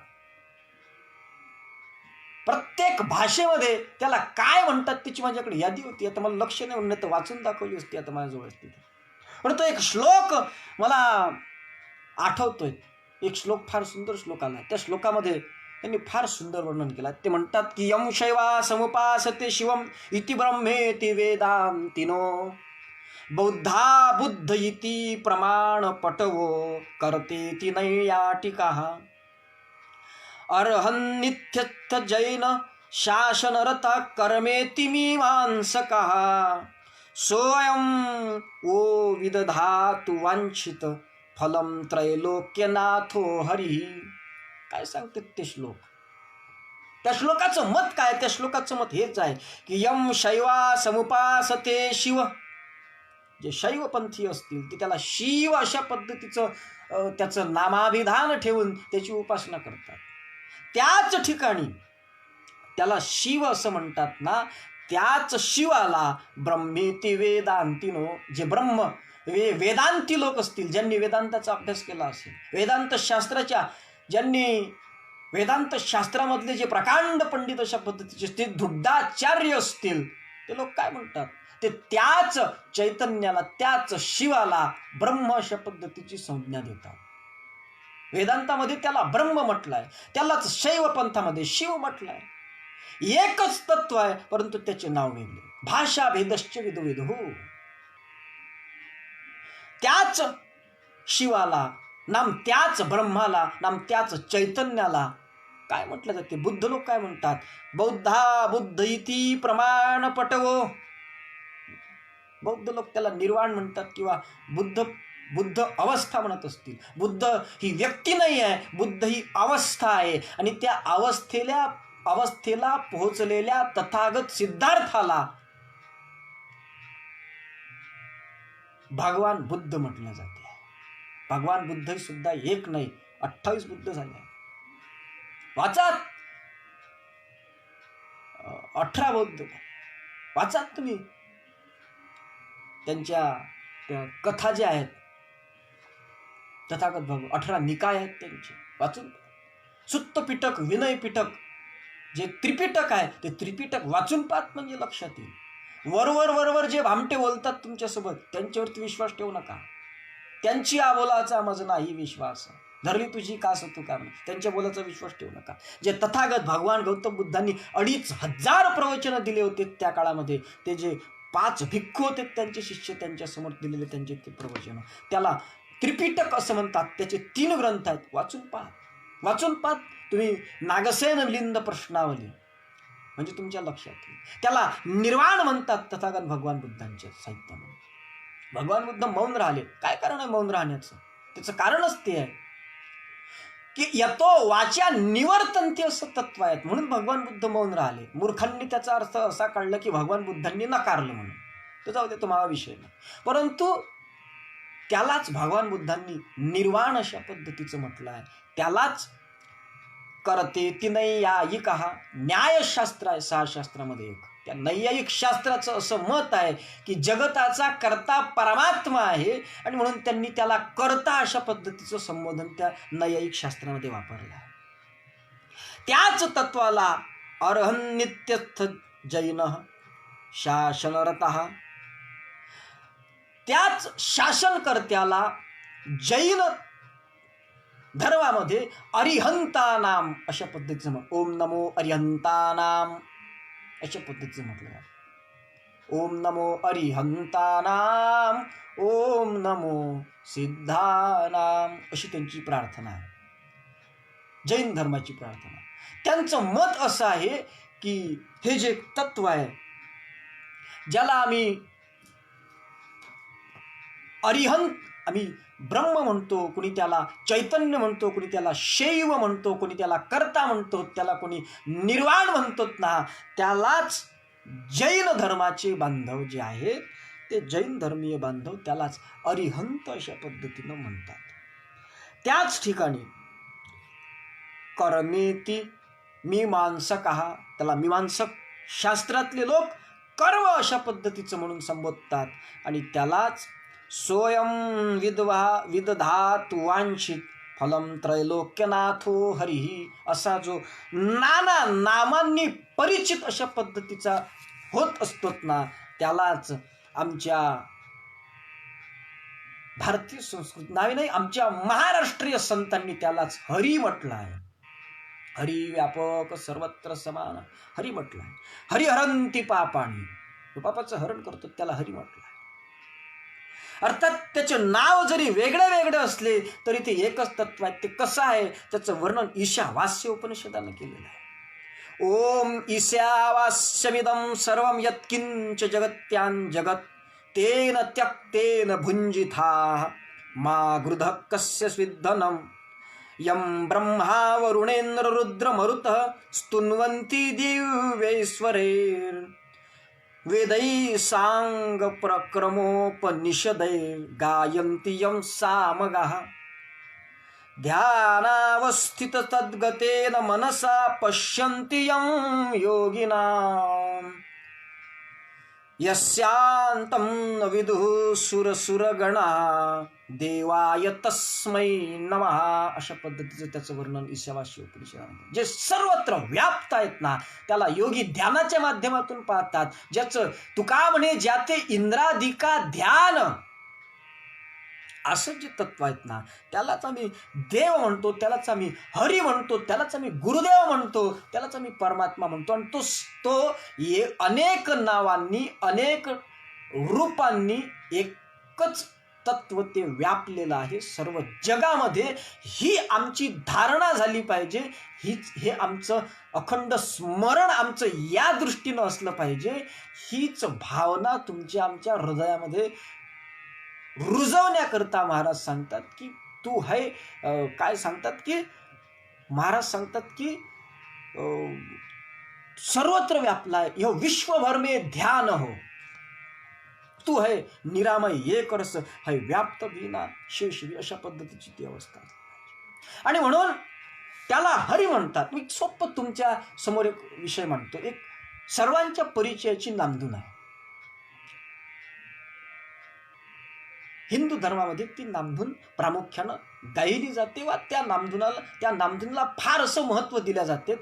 प्रत्येक भाषेमध्ये त्याला काय म्हणतात त्याची माझ्याकडे यादी होती. आता मला लक्ष नाही म्हणणं तर वाचून दाखवली असती आता माझ्याजवळ असती. परंतु एक श्लोक मला आठवतोय, एक श्लोक फार सुंदर श्लोक आला. त्या श्लोकामध्ये त्यांनी फार सुंदर वर्णन केलं. ते म्हणतात की यम शैवा समुपासते शिवम इति ब्रह्मेति वेदांतिनो, बौद्धा बुद्ध इति प्रमाण पटवो, करतेति नैयाटिकाः, अर्हन् नित्यस्थ जैन शासनरता, कर्मेति मीमांसकाः, सोऽयं वो विदधातु वांछित फलम त्रैलोक्यनाथो हरी. काय सांगते ते श्लोक? त्या श्लोकाचं मत काय? त्या श्लोकाचं मत हेच आहे की यम शैवा समुपासते शिव, जे शैवपंथी असतील ते त्याला शिव अशा पद्धतीचं त्याचं नामाभिधान ठेवून त्याची उपासना करतात. त्याच ठिकाणी त्याला शिव असं म्हणतात ना, त्याच शिवाला ब्रह्मेति वेदांतिनो, जे ब्रह्म वेदांती लोक असतील, ज्यांनी वेदांताचा अभ्यास केला असेल, वेदांत शास्त्राच्या ज्यांनी वेदांत शास्त्रामधले जे प्रकांड पंडित अशा पद्धतीचे असतील, धुड्डाचार्य असतील, ते लोक काय म्हणतात? ते त्याच चैतन्याला, त्याच शिवाला ब्रह्म अशा पद्धतीची संज्ञा देतात. वेदांतामध्ये त्याला ब्रह्म म्हटलंय, त्यालाच शैव पंथामध्ये शिव म्हटलंय. एकच तत्व आहे, परंतु त्याचे नाव वेगळे. भाषा भेदश्च विदुविदुः. त्याच शिवाला नाम, त्याच ब्रह्माला नाम, त्याच चैतन्याला काय म्हटलं जाते? बुद्ध लोक काय म्हणतात? बौद्धा बुद्ध इति प्रमाण पटवो. बौद्ध लोक त्याला निर्वाण म्हणतात किंवा बुद्ध अवस्था म्हणत असतील. बुद्ध ही व्यक्ती नाही आहे, बुद्ध ही अवस्था आहे. आणि त्या अवस्थेला पोहोचलेल्या तथागत सिद्धार्थाला भगवान बुद्ध म्हटलं जाते. भगवान बुद्ध सुद्धा एक नाही, 28 बुद्ध झाले. वाचात 18 बौद्ध वाचात तुम्ही. त्यांच्या त्या कथा ज्या आहेत, तथागत भगवान 18 निकाय आहेत त्यांचे, वाचून. सुत्त पिटक, विनय पिटक, जे त्रिपिटक आहे ते त्रिपिटक वाचून पाहत म्हणजे लक्षात येईल. वरवर जे भामटे बोलतात तुमच्यासोबत, त्यांच्यावरती विश्वास ठेवू नका. त्यांची बोलाचा मज नाही विश्वास, धरली तुझी कास तू का, त्यांच्या बोलाचा विश्वास ठेवू नका. जे तथागत भगवान गौतम बुद्धांनी 2500 प्रवचनं दिले होते त्या काळामध्ये, ते जे 5 भिक्खू होते त्यांचे शिष्य, त्यांच्या समोर दिलेले त्यांचे ते प्रवचन, त्याला त्रिपिटक असं म्हणतात. त्याचे 3 ग्रंथ आहेत, वाचून पाहा तुम्ही. नागसेन लिंद प्रश्नावली म्हणजे तुमच्या लक्षात येईल. त्याला निर्वाण म्हणतात तथागत भगवान बुद्धांच्या साहित्यामध्ये. भगवान बुद्ध मौन राहिले. काय कारण आहे मौन राहण्याचं? त्याचं कारणच ते आहे की यतो वाचा निवर्तन्ते असं तत्व आहेत, म्हणून भगवान बुद्ध मौन राहिले. मूर्खांनी त्याचा अर्थ असा काढला की भगवान बुद्धांनी नकारलं म्हणून. तो जाऊ दे, तो माझा विषय नाही. परंतु त्यालाच भगवान बुद्धांनी निर्वाण अशा पद्धतीचं म्हटलं आहे. त्यालाच करते ती नैयायिक न्यायशास्त्र आहे 6 शास्त्रामध्ये एक. त्या नैयायिक शास्त्राचं असं मत आहे की जगताचा कर्ता परमात्मा आहे आणि म्हणून त्यांनी त्याला कर्ता अशा पद्धतीचं संबोधन त्या नैयायिक शास्त्रामध्ये वापरलं आहे. त्याच तत्वाला अर्हन् नित्यस्थ जैन शासनरत, त्याच शासनकर्त्याला जैन धर्मामध्ये अरिहंतानाम अशा पद्धतीचं ओम नमो अरिहंतानाम अशा पद्धतीचं म्हटलं आहे. ओम नमो अरिहंतानाम, ओम नमो सिद्धानाम अशी त्यांची प्रार्थना आहे, जैन धर्माची प्रार्थना. त्यांचं मत असं आहे की हे जे तत्व आहे ज्याला आम्ही अरिहंत, आम्ही ब्रह्म म्हणतो, कोणी त्याला चैतन्य म्हणतो, कोणी त्याला शैव म्हणतो, कोणी त्याला कर्ता म्हणतो, त्याला कोणी निर्वाण म्हणतात ना, त्यालाच जैन धर्माचे बांधव जे आहेत ते जैन धर्मीय बांधव त्यालाच अरिहंत अशा पद्धतीनं म्हणतात. त्याच ठिकाणी कर्मेती मीमांसक, त्याला मीमांसक शास्त्रातले लोक कर्म अशा पद्धतीचं म्हणून संबोधतात आणि त्यालाच सोयम विदधातु वांछित फलम त्रैलोक्यनाथो हरिही असा जो नाना नामांनी परिचित अशा पद्धतीचा होत असतो ना, त्यालाच आमच्या भारतीय संस्कृती नाही आमच्या महाराष्ट्रीय संतांनी त्यालाच हरी म्हटलं आहे. हरी व्यापक सर्वत्र समान हरी म्हटलं आहे. हरिहरंती पापाणी, पापाचं हरण करतो त्याला हरी म्हटलं आहे. अर्थात त्याचे नाव जरी वेगळे वेगळे असले तरी ते एकच तत्व आहे. ते कसं आहे त्याचं वर्णन ईशावास्य उपनिषदानं केलेलं आहे. ओम ईशावास्यमिदं सर्वं यत्किंच जगत्यां जगत् तेन त्यक्तेन भुञ्जिथाः मा गृधः कस्य स्विद्धनं यं ब्रह्मा वरुणेन्द्र रुद्र मरुतः स्तुन्वन्ति दिव्यैश्वरैर् वेदै सांग प्रक्रमोपनिषदै गायन्ति यं सामगः ध्यानावस्थित तद्गतेन मनसा पश्यन्ति यं योगिनां यस्यान्तं न विदुः सुरसुरगणा देवाय तस्मै नमः अशा पद्धतीचं त्याचं वर्णन ईशावास्य उपनिषदामध्ये. जे सर्वत्र व्याप्त आहेत ना त्याला योगी ध्यानाच्या माध्यमातून पाहतात. ज्याचं तुका म्हणे ज्याते इंद्रादिका ध्यान असं जे तत्व आहेत ना त्यालाच आम्ही देव म्हणतो, त्यालाच आम्ही हरी म्हणतो, त्यालाच आम्ही गुरुदेव म्हणतो, त्यालाच आम्ही परमात्मा म्हणतो. आणि तो अनेक नावांनी अनेक रूपांनी एकच तत्व ते व्यापलेलं आहे सर्व जगामध्ये. ही आमची धारणा झाली पाहिजे. हे आमचं अखंड स्मरण आमचं या दृष्टीनं असलं पाहिजे. हीच भावना तुमच्या आमच्या हृदयामध्ये रुजवण्याकरता महाराज सांगतात की तू है काय सांगतात की महाराज सांगतात की सर्वत्र व्यापला है यह विश्वभर में ध्यान हो, तू है निरामय एक रस है व्याप्त बिना शेष अशा पद्धतीची ती अवस्था. आणि म्हणून त्याला हरी म्हणतात. मी सोपं तुमच्या समोर एक विषय मांडतो. एक सर्वांच्या परिचयाची नांदून आहे. हिंदू धर्मामध्ये ती नामधून प्रामुख्यानं गायली जाते वा त्या नामधुनीला फार असं महत्त्व दिले जाते.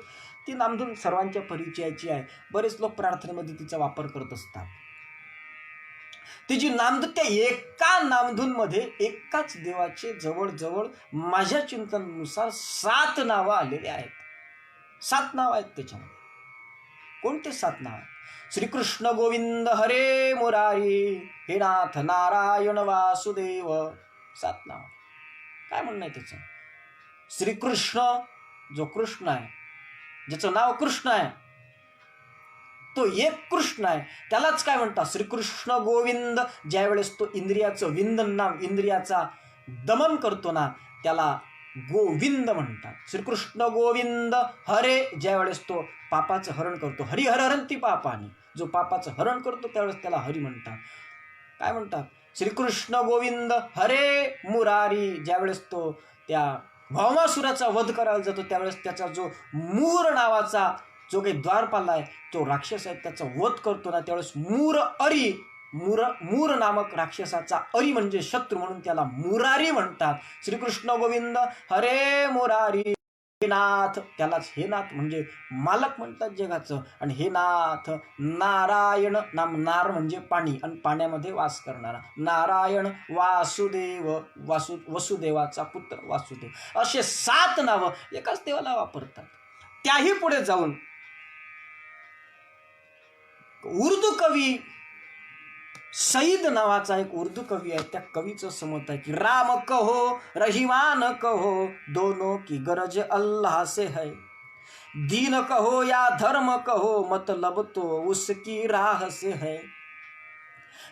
ती नामधून सर्वांच्या परिचयाची आहे. बरेच लोक प्रार्थनेमध्ये तिचा वापर करत असतात. तिची नामधून त्या एका नामधूनमध्ये एकाच देवाचे जवळजवळ माझ्या चिंतनानुसार 7 नावं आलेली आहेत. 7 नावं आहेत त्याच्यामध्ये. कोणते 7 नाव? श्रीकृष्ण गोविंद हरे मुरारी हे नाथ नारायण वासुदेव. 7 नाव. काय म्हणणं आहे त्याचं? श्रीकृष्ण जो कृष्ण आहे, ज्याचं नाव कृष्ण आहे, तो एक कृष्ण आहे, त्यालाच काय म्हणतात? श्रीकृष्ण गोविंद. ज्यावेळेस तो इंद्रियाचं विंदन नाम इंद्रियाचा दमन करतो ना त्याला गोविंद म्हणतात. श्रीकृष्ण गोविंद हरे ज्यावेळेस तो पापाचं हरण करतो, हरिहरंती पापानी, जो पापाचं हरण करतो त्यावेळेस त्याला हरी म्हणतात. काय म्हणतात? श्रीकृष्ण गोविंद हरे मुरारी. ज्यावेळेस तो त्या भौमासुराचा वध करायला जातो त्यावेळेस त्याचा जो मूर नावाचा जो काही द्वारपाल आहे तो राक्षस आहे त्याचा वध करतो ना, त्यावेळेस मूर नामक राक्षसाचा अरी म्हणजे शत्रू म्हणून त्याला मुरारी म्हणतात. श्रीकृष्ण गोविंद हरे मुरारी. हे नाथ, त्यालाच हे नाथ म्हणजे मालक म्हणतात जगाचं. आणि हे नाथ नारायण, नार म्हणजे पाणी आणि पाण्यामध्ये वास करणारा नारायण, वासुदेव, वसुदेवाचा पुत्र वासुदेव, असे 7 नावं एकाच देवाला वापरतात. त्याही पुढे जाऊन उर्दू कवी सईद नावाचा एक उर्दू कवी आहे, त्या कवीचं समत आहे की राम कहो रहीमान कहो दोनों की गरज अल्लाह से है, दीन कहो या धर्म कहो मतलब तो उसकी राह से है,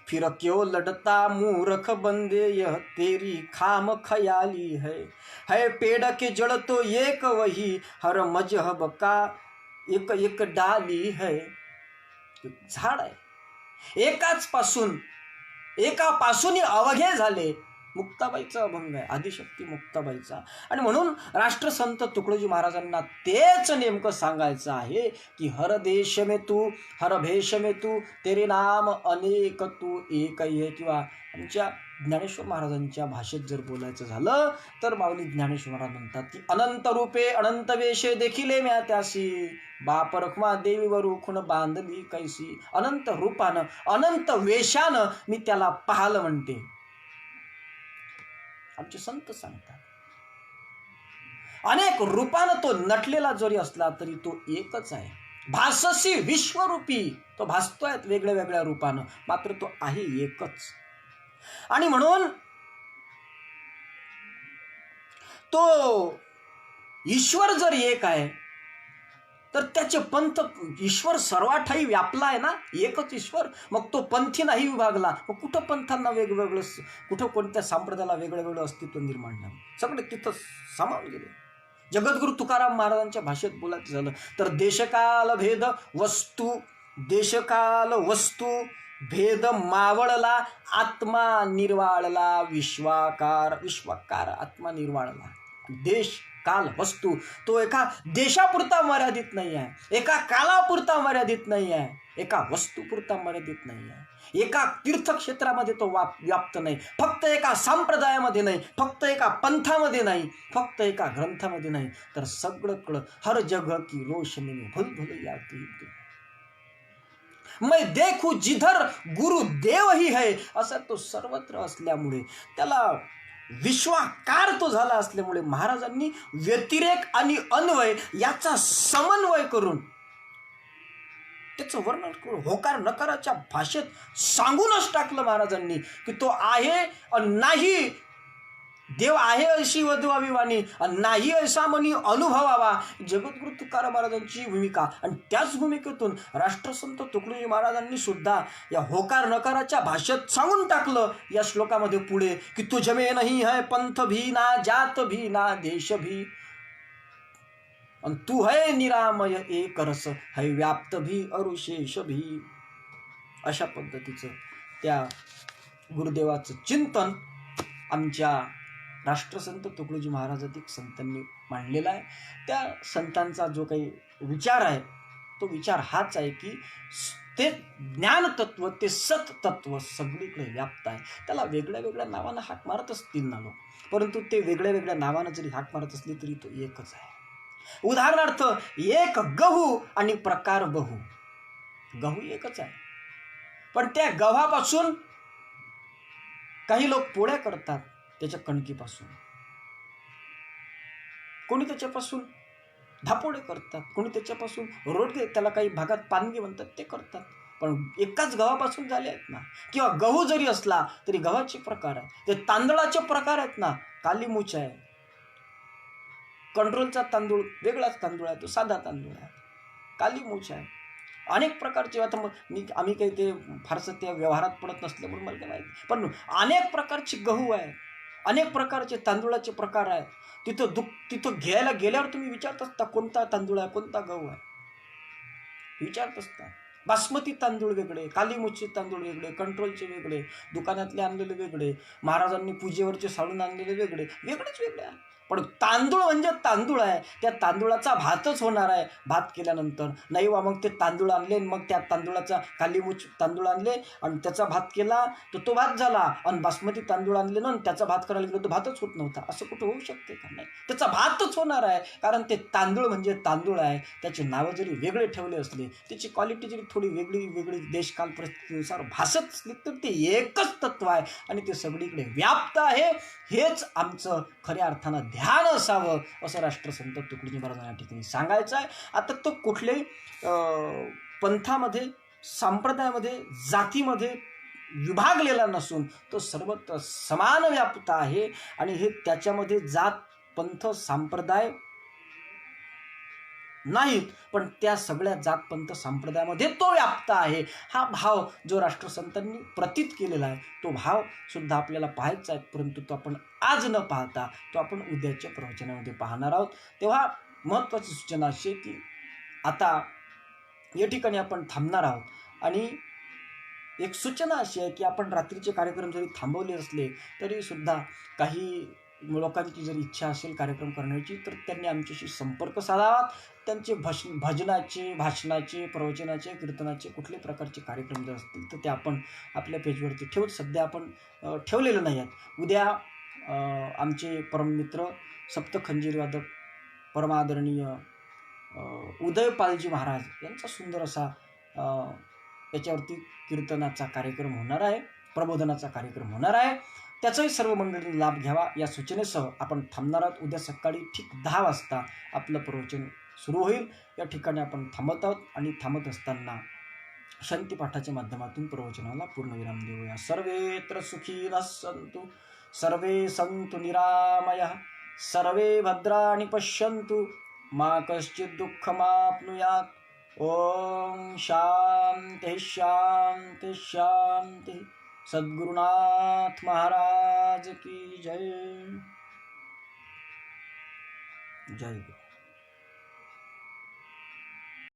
फिर क्यों लड़ता मूर्ख बंदे यह तेरी खाम खयाली है पेड़ के जड़ तो एक वही हर मजहब का एक एक डाली है. झाड आहे, एकापासून अवघे झाले. मुक्ताबाईचा अभंग आहे, आदिशक्ती मुक्ताबाईचा. आणि म्हणून राष्ट्रसंत तुकडोजी महाराजांना तेच नेमकं सांगायचं आहे की हर देश में तू हर भेष में तू तेरे नाम अनेक तू एक आहे. किंवा आमच्या ज्ञानेश्वर महाराजांच्या भाषेत जर बोलायचं झालं तर माऊली ज्ञानेश्वर महाराज म्हणतात की अनंत रूपे अनंत वेशे देखिले म्या त्यासी, बाप रखमा देवीवर उखून बांधली कैसी. अनंत रूपानं अनंत वेशानं मी त्याला पाहलं म्हणते. आमचे संत सांगतात अनेक रूपानं तो नटलेला जरी असला तरी तो एकच आहे. भाससी विश्वरूपी, तो भासतोय वेगळ्या वेगळ्या रूपानं मात्र तो आहे एकच. आणि म्हणून तो ईश्वर जर एक आहे तर त्याचे पंथ, ईश्वर सर्वाठाई व्यापला आहे ना, एकच ईश्वर. मग तो पंथी नाही विभागला, मग कुठं पंथांना वेगवेगळं, कुठं कोणत्या संप्रदायाला वेगळं अस्तित्व निर्माण झालं, सगळे तिथं सामावून गेले. जगद्गुरु तुकाराम महाराजांच्या भाषेत बोलायचं झालं तर देशकाल वस्तू भेद मावळला, आत्मा निर्वाळला, विश्वाकार आत्मा निर्वाळला. देश काल वस्तू तो एका देशापुरता मर्यादित नाही आहे, एका कालापुरता मर्यादित नाही आहे, एका वस्तूपुरता मर्यादित नाही आहे, एका तीर्थक्षेत्रामध्ये तो व्याप्त नाही, फक्त एका संप्रदायामध्ये नाही, फक्त एका पंथामध्ये नाही, फक्त एका ग्रंथामध्ये नाही, तर सगळं हर जगह की रोशनी में भुल भुल आती है. मैं देखू जिधर गुरुदेव ही है, असा तो सर्वत्र असल्यामुळे, त्याला विश्वाकार तो झाला असल्यामुळे महाराजांनी व्यतिरेक आणि अन्वय याचा समन्वय करून त्याचं वर्णन करून होकार नकाराच्या भाषेत सांगूनच टाकलं महाराजांनी की तो आहे नाही, देव आहे अशी वधवावी वाणी, नाही असा मनी अनुभवावा. जगद्गुरु तुकाराम महाराजांची भूमिका. आणि त्याच भूमिकेतून राष्ट्रसंत तुकडोजी महाराजांनी सुद्धा या होकार नकाराच्या भाषेत सांगून टाकलं या श्लोकामध्ये पुढे की तुझ में नहीं है पंथ भी ना जात भी ना देश भी, आणि तू है निरामय एक रस है व्याप्त भी अरुशेष भी. अशा पद्धतीचं त्या गुरुदेवाचं चिंतन आमच्या राष्ट्रसंत तुकडोजी महाराजांनी संतांनी मांडलेला आहे. त्या संतांचा जो काही विचार आहे तो विचार हाच आहे की ते ज्ञानतत्व, ते सततत्व सगळीकडे व्याप्त आहे. त्याला वेगळ्या वेगळ्या नावानं हाक मारत असतील ना लोक, परंतु ते वेगळ्या वेगळ्या नावानं जरी हाक मारत असली तरी तो एकच आहे. उदाहरणार्थ एक गहू आणि प्रकार बहु. गहू एकच आहे, पण त्या गव्हापासून काही लोक पोळ्या करतात, त्याच्या कणकीपासून, कोणी त्याच्यापासून धापोडे करतात, कोणी त्याच्यापासून रोडगे, त्याला काही भागात पानगी म्हणतात, ते करतात. पण एकाच गव्हापासून झाले आहेत ना. किंवा गहू जरी असला तरी गव्हाचे प्रकार आहे, ते तांदळाचे प्रकार आहेत ना. कालीमुछ आहे, कंट्रोलचा तांदूळ वेगळाच तांदूळ आहे, तो साधा तांदूळ आहे. कालीमुछ आहे, अनेक प्रकारचे. आता मग आम्ही काही ते फारसं त्या व्यवहारात पडत नसल्यामुळे मला काय माहिती, पण अनेक प्रकारचे गहू आहे, अनेक प्रकारचे तांदूळाचे प्रकार आहेत. तिथं घ्यायला गेल्यावर तुम्ही विचारत असता कोणता तांदूळ आहे, कोणता गहू आहे, विचारत असता. बासमती तांदूळ वेगळे, कालीमुछचे तांदूळ वेगळे, कंट्रोलचे वेगळे, दुकानातले आणलेले वेगळे, महाराजांनी पूजेवरचे साडून आणलेले वेगळे, वेगळेच वेगळे आहे. पण तांदूळ म्हणजे तांदूळ आहे. त्या तांदूळाचा भातच होणार आहे भात केल्यानंतर. नाही वा मग ते तांदूळ आणले, मग त्या तांदूळाचा कालीमुछ तांदूळ आणले आणि त्याचा भात केला तर तो भात झाला, आणि बासमती तांदूळ आणले ना त्याचा भात करायला गेलो तर भातच होत नव्हता. असं कुठं होऊ शकते का? नाही, त्याचा भातच होणार आहे. कारण ते तांदूळ म्हणजे तांदूळ आहे. त्याचे नावं जरी वेगळे ठेवले असले, त्याची क्वालिटी जरी थोडी वेगळी वेगळी देशकाल परिस्थितीनुसार भासत असली, तर ते एकच तत्व आहे आणि ते सगळीकडे व्याप्त आहे. हेच आमचं खऱ्या अर्थानं ध्यान असावं, असं राष्ट्रसंत तुकडोजी महाराजांना या ठिकाणी सांगायचं आहे. आता तो कुठल्याही पंथामध्ये, संप्रदायामध्ये, जातीमध्ये विभागलेला नसून तो सर्वत्र समान व्याप्त आहे. आणि हे त्याच्यामध्ये जात, पंथ, संप्रदाय नाहीत, पण त्या सगळ्या जात, पंथ, संप्रदायामध्ये तो व्याप्त आहे. हा भाव जो राष्ट्रसंतांनी प्रतीत केलेला आहे, तो भाव सुद्धा आपल्याला पाहायचा आहे. परंतु तो आपण आज न पाहता तो आपण उद्याच्या प्रवचनामध्ये पाहणार आहोत. तेव्हा महत्त्वाची सूचना अशी आहे की आता या ठिकाणी आपण थांबणार आहोत. आणि एक सूचना अशी आहे की आपण रात्रीचे कार्यक्रम जरी थांबवले असले तरी सुद्धा काही लोकांची जर इच्छा असेल कार्यक्रम करण्याची, तर त्यांनी आमच्याशी संपर्क साधावा. त्यांचे भजनाचे, भाषणाचे, प्रवचनाचे, कीर्तनाचे कुठल्याही प्रकारचे कार्यक्रम जर असतील तर ते आपण आपल्या पेजवरती ठेवून, सध्या आपण ठेवलेलं नाही आहेत. उद्या आमचे परममित्र सप्तखंजीर वादक परमादरणीय उदयपालजी महाराज यांचा सुंदर असा याच्यावरती कीर्तनाचा कार्यक्रम होणार आहे, प्रबोधनाचा कार्यक्रम होणार आहे. त्याचाही सर्व मंडळींनी लाभ घ्यावा या सूचनेसह आपण थांबणार आहोत. उद्या सकाळी ठीक 10 वाजता आपलं प्रवचन सुरू होईल. या ठिकाणी आपण थांबत आहोत आणि थांबत असताना शांतीपाठाच्या माध्यमातून प्रवचनाला पूर्णविराम देऊया. सर्वेत्र सुखीनः सन्तु, सर्वे सन्तु निरामयः, सर्वे भद्राणि पश्यन्तु, मा कश्चित् दुःखमाप्नुयात्. ओम शांति शांति शांति. सद्गुरुनाथ महाराज की जय. जय गुरु.